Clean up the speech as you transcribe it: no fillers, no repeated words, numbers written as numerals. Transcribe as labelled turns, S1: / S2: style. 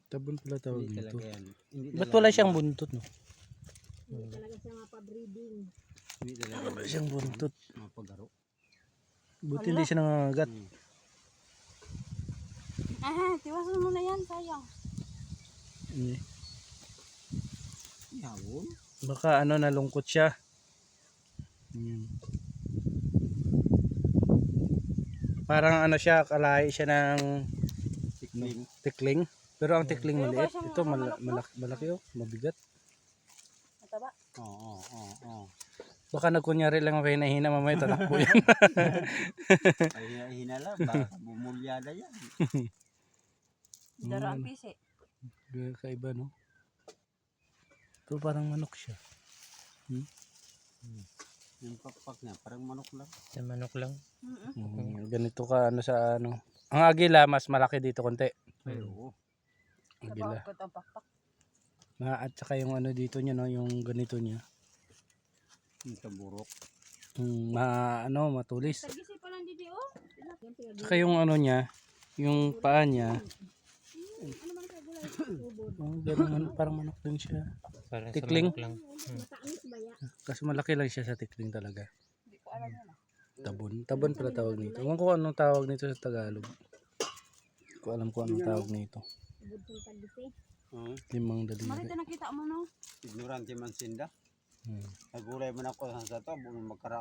S1: Tabon pala tawag
S2: Hindi
S1: nito.
S2: talaga yan. Hindi
S1: Ba't
S2: talaga
S1: wala siyang buntot, no?
S3: Hindi talaga siya mapabreeding.
S2: Hindi talaga
S1: Wala siyang buntot.
S2: mapagaro.
S1: Buti hindi siya nangangagat.
S3: Tiwasan mo na yan, sayang.
S2: Yawon.
S1: Baka ano, nalungkot siya. Parang ano siya, kalahi siya ng
S2: Tikling.
S1: tikling. Pero ang tikling
S3: Pero
S1: maliit.
S3: ba siyang
S1: Ito
S3: manok,
S1: malaki oh, mabigat.
S3: Mataba.
S2: Oo.
S1: Baka nagkunyari lang kayo nahina, mamaya tatakbo yan.
S2: Ay hinala. Baka bumulyada yan.
S3: Dara ang pisi.
S1: Kaiba, no? Ito parang manok siya.
S2: Yung pakpak niya. Parang manok lang.
S4: Sa manok lang.
S1: Ganito ka ano sa ano. Ang agila mas malaki dito konti.
S2: Ay oo.
S1: Agila.
S3: Napakot ang pakpak.
S1: At saka yung ano dito niya, no, yung ganito niya.
S2: Yung taburok.
S1: Matulis.
S3: Tagisi pa lang didi, oh.
S1: Saka yung ano niya, yung paa niya.
S3: Ano man sa gulay?
S1: Ganun, parang manok din siya.
S4: Parang
S1: Tikling?
S4: sa manok lang.
S3: Matamis ba ya?
S1: Kasi malaki lang siya sa tikling talaga.
S3: Hindi ko alam yan.
S1: Tabon pala tawag nito. Ewan ko anong tawag nito sa Tagalog. Hindi ko alam kung anong tawag nito.
S3: Ubod ng tagisi.
S1: Limang daliri.
S3: Marito nakita mo no?
S2: Ignorante man sinda. Nagulay man ako sa to. Magkara